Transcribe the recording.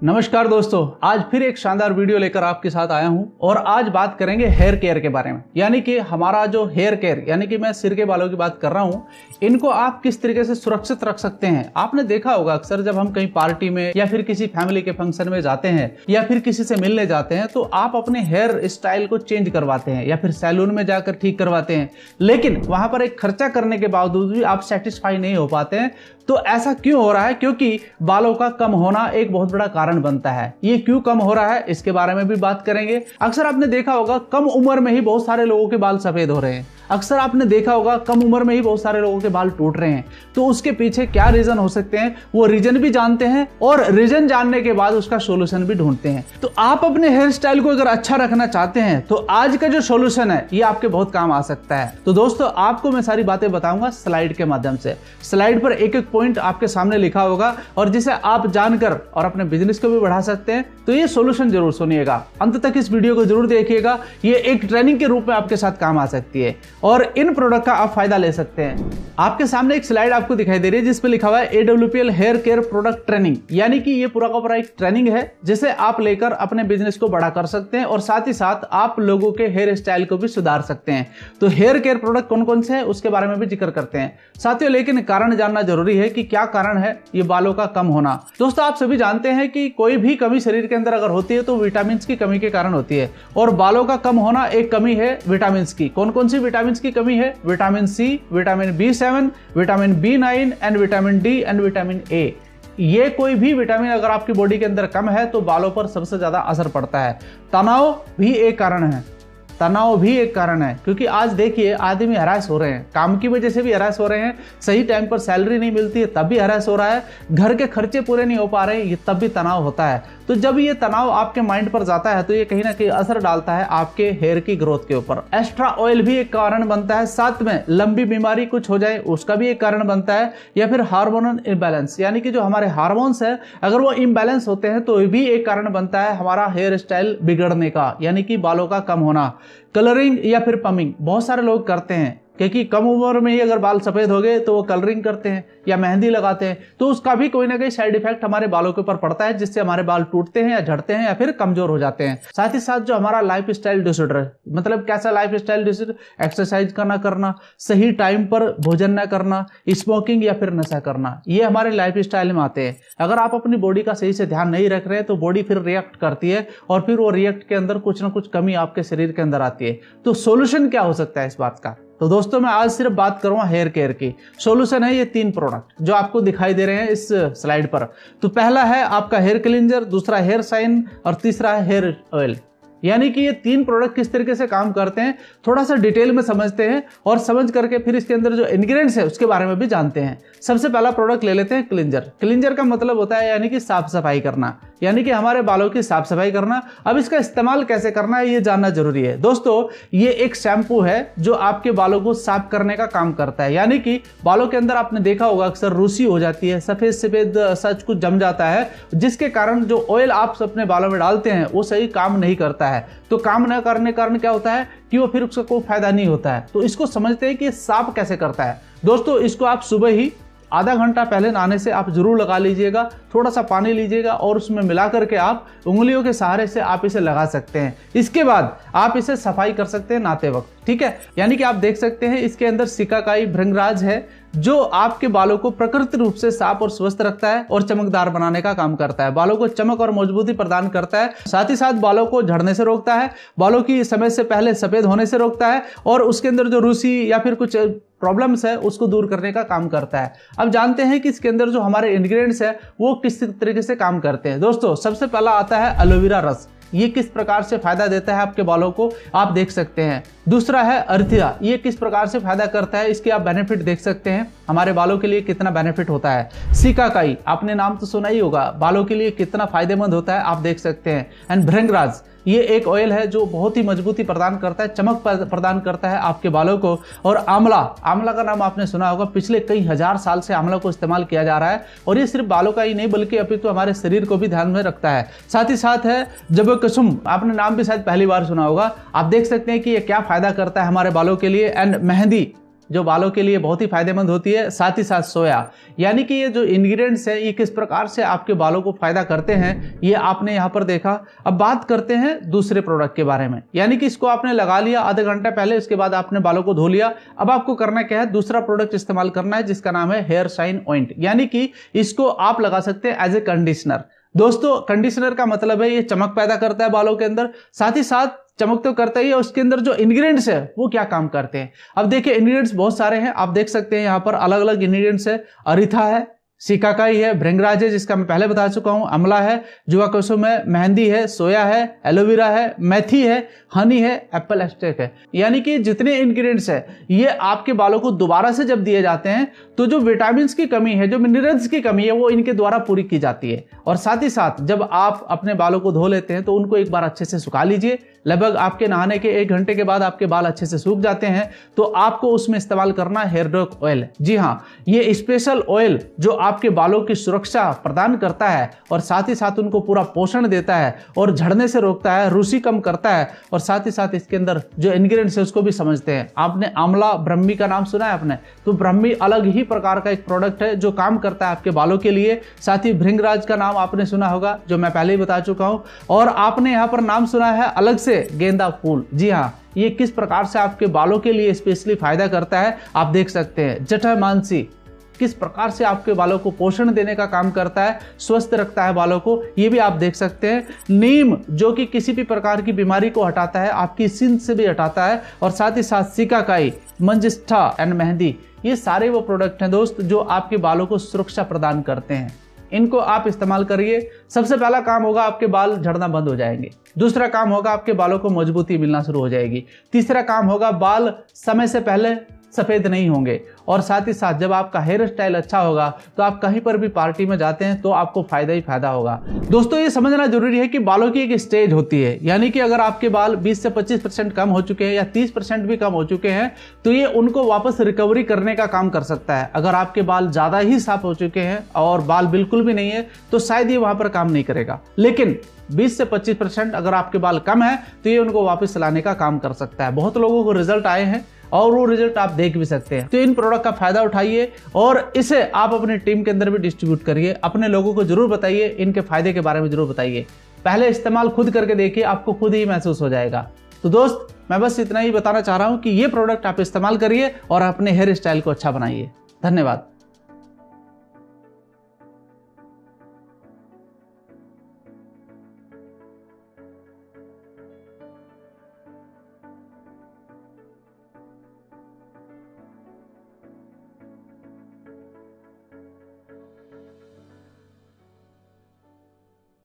नमस्कार दोस्तों, आज फिर एक शानदार वीडियो लेकर आपके साथ आया हूं और आज बात करेंगे हेयर केयर के बारे में। यानी कि हमारा जो हेयर केयर, यानी कि मैं सिर के बालों की बात कर रहा हूं, इनको आप किस तरीके से सुरक्षित रख सकते हैं। आपने देखा होगा अक्सर जब हम कहीं पार्टी में या फिर किसी फैमिली के फंक्शन में जाते हैं या फिर किसी से मिलने जाते हैं तो आप अपने हेयर स्टाइल को चेंज करवाते हैं या फिर सैलून में जाकर ठीक करवाते हैं, लेकिन वहां पर एक खर्चा करने के बावजूद भी आप सेटिस्फाई नहीं हो पाते हैं। तो ऐसा क्यों हो रहा है? क्योंकि बालों का कम होना एक बहुत बड़ा कारण बनता है। ये क्यों कम हो रहा है इसके बारे में भी बात करेंगे। अक्सर आपने देखा होगा कम उम्र में ही बहुत सारे लोगों के बाल सफेद हो रहे हैं। अक्सर आपने देखा होगा कम उम्र में ही बहुत सारे लोगों के बाल टूट रहे हैं। तो उसके पीछे क्या रीजन हो सकते हैं, वो रीजन भी जानते हैं और रीजन जानने के बाद उसका सॉल्यूशन भी ढूंढते हैं। तो आप अपने हेयर स्टाइल को अगर अच्छा रखना चाहते हैं तो आज का जो सॉल्यूशन है ये आपके बहुत काम आ सकता है। तो दोस्तों, आपको मैं सारी बातें बताऊंगा स्लाइड के माध्यम से। स्लाइड पर एक एक पॉइंट आपके सामने लिखा होगा और जिसे आप जानकर और अपने बिजनेस को भी बढ़ा सकते हैं। तो ये सॉल्यूशन जरूर सुनिएगा, अंत तक इस वीडियो को जरूर देखिएगा। ये एक ट्रेनिंग के रूप में आपके साथ काम आ सकती है और इन प्रोडक्ट का आप फायदा ले सकते हैं। आपके सामने एक स्लाइड आपको दिखाई दे रही है जिसपे लिखा हुआ है AWPL hair care product training. यानी कि ये पूरा का पूरा एक ट्रेनिंग है जिसे आप लेकर अपने बिजनेस को बड़ा कर सकते हैं और साथ ही साथ आप लोगों के हेयर स्टाइल को भी सुधार सकते हैं। तो हेयर केयर प्रोडक्ट कौन कौन से हैं उसके बारे में भी जिक्र करते हैं साथियों, लेकिन कारण जानना जरूरी है कि क्या कारण है ये बालों का कम होना। दोस्तों, आप सभी जानते हैं कि कोई भी कमी शरीर के अंदर अगर होती है तो विटामिन की कमी के कारण होती है और बालों का कम होना एक कमी है विटामिन की। कौन कौन सी विटामिन की कमी है? Vitamin C, vitamin B7, vitamin B9 and vitamin D and vitamin A. ये कोई भी विटामिन अगर आपकी बॉडी के अंदर कम है तो बालों पर सबसे ज्यादा असर पड़ता है। तनाव भी एक कारण है, तनाव भी एक कारण है, क्योंकि आज देखिए आदमी हरास हो रहे हैं, काम की वजह से भी हरास हो रहे हैं, सही टाइम पर सैलरी नहीं मिलती है तब भी हरास हो रहा है, घर के खर्चे पूरे नहीं हो पा रहे हैं ये तब भी तनाव होता है। तो जब ये तनाव आपके माइंड पर जाता है तो ये कहीं ना कहीं असर डालता है आपके हेयर की ग्रोथ के ऊपर। एक्स्ट्रा ऑयल भी एक कारण बनता है, साथ में लंबी बीमारी कुछ हो जाए उसका भी एक कारण बनता है, या फिर हार्मोनल इम्बैलेंस, यानी कि जो हमारे हार्मोन्स है अगर वो इम्बैलेंस होते हैं तो ये भी एक कारण बनता है हमारा हेयर स्टाइल बिगड़ने का, यानी कि बालों का कम होना। कलरिंग या फिर पमिंग बहुत सारे लोग करते हैं, क्योंकि कम उम्र में ही अगर बाल सफेद हो गए तो वो कलरिंग करते हैं या मेहंदी लगाते हैं, तो उसका भी कोई ना कोई साइड इफेक्ट हमारे बालों के ऊपर पड़ता है जिससे हमारे बाल टूटते हैं या झड़ते हैं या फिर कमजोर हो जाते हैं। साथ ही साथ जो हमारा लाइफ स्टाइल डिसऑर्डर, मतलब कैसा लाइफ स्टाइल डिसऑर्डर? एक्सरसाइज का ना करना, सही टाइम पर भोजन न करना, स्मोकिंग या फिर नशा करना, ये हमारे लाइफ स्टाइल में आते हैं। अगर आप अपनी बॉडी का सही से ध्यान नहीं रख रहे हैं तो बॉडी फिर रिएक्ट करती है और फिर वो रिएक्ट के अंदर कुछ ना कुछ कमी आपके शरीर के अंदर आती है। तो सोल्यूशन क्या हो सकता है इस बात का? तो दोस्तों, मैं आज सिर्फ बात करूंगा हेयर केयर की। सॉल्यूशन है ये 3 प्रोडक्ट जो आपको दिखाई दे रहे हैं इस स्लाइड पर। तो पहला है आपका हेयर क्लींजर, दूसरा हेयर शाइन और तीसरा है हेयर ऑयल। यानी कि ये 3 प्रोडक्ट किस तरीके से काम करते हैं थोड़ा सा डिटेल में समझते हैं और समझ करके फिर इसके अंदर जो इंग्रेडिएंट्स है उसके बारे में भी जानते हैं। सबसे पहला प्रोडक्ट ले लेते हैं क्लींजर। क्लींजर का मतलब होता है यानी कि साफ सफाई करना, यानी कि हमारे बालों की साफ सफाई करना। अब इसका इस्तेमाल कैसे करना है ये जानना जरूरी है। दोस्तों, ये एक शैम्पू है जो आपके बालों को साफ करने का काम करता है। यानी कि बालों के अंदर आपने देखा होगा अक्सर रूसी हो जाती है, सफेद सफेद सच कुछ जम जाता है, जिसके कारण जो ऑयल आप अपने बालों में डालते हैं वो सही काम नहीं करता है। तो काम न करने के कारण क्या होता है कि वो फिर उसका कोई फायदा नहीं होता है। तो इसको समझते हैं कि साफ कैसे करता है। दोस्तों, इसको आप सुबह ही आधा घंटा पहले नहाने से आप जरूर लगा लीजिएगा। थोड़ा सा पानी लीजिएगा और उसमें मिला करके आप उंगलियों के सहारे से आप इसे लगा सकते हैं। इसके बाद आप इसे सफाई कर सकते हैं नहाते वक्त, ठीक है। यानी कि आप देख सकते हैं इसके अंदर सिकाकाई भृंगराज है जो आपके बालों को प्राकृतिक रूप से साफ और स्वस्थ रखता है और चमकदार बनाने का काम करता है। बालों को चमक और मजबूती प्रदान करता है, साथ ही साथ बालों को झड़ने से रोकता है, बालों की समय से पहले सफेद होने से रोकता है और उसके अंदर जो रूसी या फिर कुछ प्रॉब्लम्स है उसको दूर करने का काम करता है। अब जानते हैं कि इसके अंदर जो हमारे इंग्रेडिएंट्स है वो किस तरीके से काम करते हैं। दोस्तों, सबसे पहला आता है एलोवेरा रस। ये किस प्रकार से फायदा देता है आपके बालों को आप देख सकते हैं। दूसरा है अर्थिया, ये किस प्रकार से फायदा करता है इसके आप बेनिफिट देख सकते हैं, हमारे बालों के लिए कितना बेनिफिट होता है। सिकाकाई, आपने नाम तो सुना ही होगा, बालों के लिए कितना फायदेमंद होता है आप देख सकते हैं। एंड भृंगराज, ये एक ऑयल है जो बहुत ही मजबूती प्रदान करता है, चमक प्रदान करता है आपके बालों को। और आंवला, आंवला का नाम आपने सुना होगा, पिछले कई हजार साल से आंवला को इस्तेमाल किया जा रहा है और ये सिर्फ बालों का ही नहीं बल्कि अपितु हमारे शरीर को भी ध्यान में रखता है। साथ ही साथ है जबकुसुम, आपने नाम भी शायद पहली बार सुना होगा। आप देख सकते हैं कि ये क्या फायदा करता है हमारे बालों के लिए। एंड मेहंदी, जो बालों के लिए बहुत ही फायदेमंद होती है, साथ ही साथ सोया, यानी कि ये जो इंग्रेडिएंट्स है ये किस प्रकार से आपके बालों को फायदा करते हैं ये आपने यहाँ पर देखा। अब बात करते हैं दूसरे प्रोडक्ट के बारे में, यानी कि इसको आपने लगा लिया आधे घंटे पहले, इसके बाद आपने बालों को धो लिया। अब आपको करना क्या है, दूसरा प्रोडक्ट इस्तेमाल करना है जिसका नाम है हेयर शाइन ऑइंट, यानी कि इसको आप लगा सकते हैं एज ए कंडीशनर। दोस्तों कंडीशनर का मतलब है ये चमक पैदा करता है बालों के अंदर, साथ ही साथ चमक तो करता ही है, उसके अंदर जो इंग्रेडिएंट्स है वो क्या काम करते हैं। अब देखिए इंग्रेडिएंट्स बहुत सारे हैं, आप देख सकते हैं यहाँ पर अलग अलग इंग्रेडिएंट्स है। अरिथा है, सिकाकाई है, भृंगराज है जिसका मैं पहले बता चुका हूं, अमला है, जुआ कुसुम है, मेहंदी है, सोया है, एलोवेरा है, मेथी है, हनी है, एप्पल एक्सट्रैक्ट है। यानी कि जितने इंग्रेडिएंट्स है ये आपके बालों को दोबारा से जब दिए जाते हैं तो जो विटामिन की कमी है, जो मिनरल्स की कमी है वो इनके द्वारा पूरी की जाती है। और साथ ही साथ जब आप अपने बालों को धो लेते हैं तो उनको एक बार अच्छे से सुखा लीजिए। लगभग आपके नहाने के 1 घंटे के बाद आपके बाल अच्छे से सूख जाते हैं तो आपको उसमें इस्तेमाल करना है हेयर डॉक ऑयल। जी हाँ, ये स्पेशल ऑयल जो आपके बालों की सुरक्षा प्रदान करता है और साथ ही साथ उनको पूरा पोषण देता है और झड़ने से रोकता है, रूसी कम करता है। और साथ ही साथ इसके अंदर जो इंग्रेडिएंट्स है उसको भी समझते हैं। आपने आंवला ब्रह्मी का नाम सुना है आपने, तो ब्रह्मी अलग ही प्रकार का एक प्रोडक्ट है जो काम करता है आपके बालों के लिए। साथ ही भृंगराज का नाम आपने सुना होगा जो मैं पहले ही बता चुका हूं। और आपने यहाँ पर नाम सुना है अलग से गेंदा फूल। जी हाँ, ये किस प्रकार से आपके बालों के लिए स्पेशली फायदा करता है आप देख सकते हैं। जटामांसी किस प्रकार से आपके बालों को पोषण देने का काम करता है, स्वस्थ रखता है बालों को, ये भी आप देख सकते हैं। नीम जो कि किसी भी प्रकार की बीमारी को हटाता है, आपकी सिंध से भी हटाता है। और साथ ही साथ सिकाकाई, मंजिष्ठा एंड मेहंदी, ये सारे वो प्रोडक्ट हैं दोस्त जो आपके बालों को सुरक्षा प्रदान करते हैं। इनको आप इस्तेमाल करिए। सबसे पहला काम होगा आपके बाल झड़ना बंद हो जाएंगे। दूसरा काम होगा आपके बालों को मजबूती मिलना शुरू हो जाएगी। तीसरा काम होगा बाल समय से पहले सफेद नहीं होंगे। और साथ ही साथ जब आपका हेयर स्टाइल अच्छा होगा तो आप कहीं पर भी पार्टी में जाते हैं तो आपको फायदा ही फायदा होगा। दोस्तों ये समझना जरूरी है कि बालों की एक स्टेज होती है, यानी कि अगर आपके बाल 20 से 25% कम हो चुके हैं या 30% भी कम हो चुके हैं तो ये उनको वापस रिकवरी करने का काम कर सकता है। अगर आपके बाल ज्यादा ही साफ हो चुके हैं और बाल बिल्कुल भी नहीं है तो शायद ये वहां पर काम नहीं करेगा। लेकिन 20 से 25% अगर आपके बाल कम है तो ये उनको वापस लाने का काम कर सकता है। बहुत लोगों को रिजल्ट आए हैं और वो रिजल्ट आप देख भी सकते हैं। तो इन प्रोडक्ट का फायदा उठाइए और इसे आप अपनी टीम के अंदर भी डिस्ट्रीब्यूट करिए। अपने लोगों को जरूर बताइए, इनके फायदे के बारे में जरूर बताइए। पहले इस्तेमाल खुद करके देखिए, आपको खुद ही महसूस हो जाएगा। तो दोस्त मैं बस इतना ही बताना चाह रहा हूं कि ये प्रोडक्ट आप इस्तेमाल करिए और अपने हेयर स्टाइल को अच्छा बनाइए। धन्यवाद।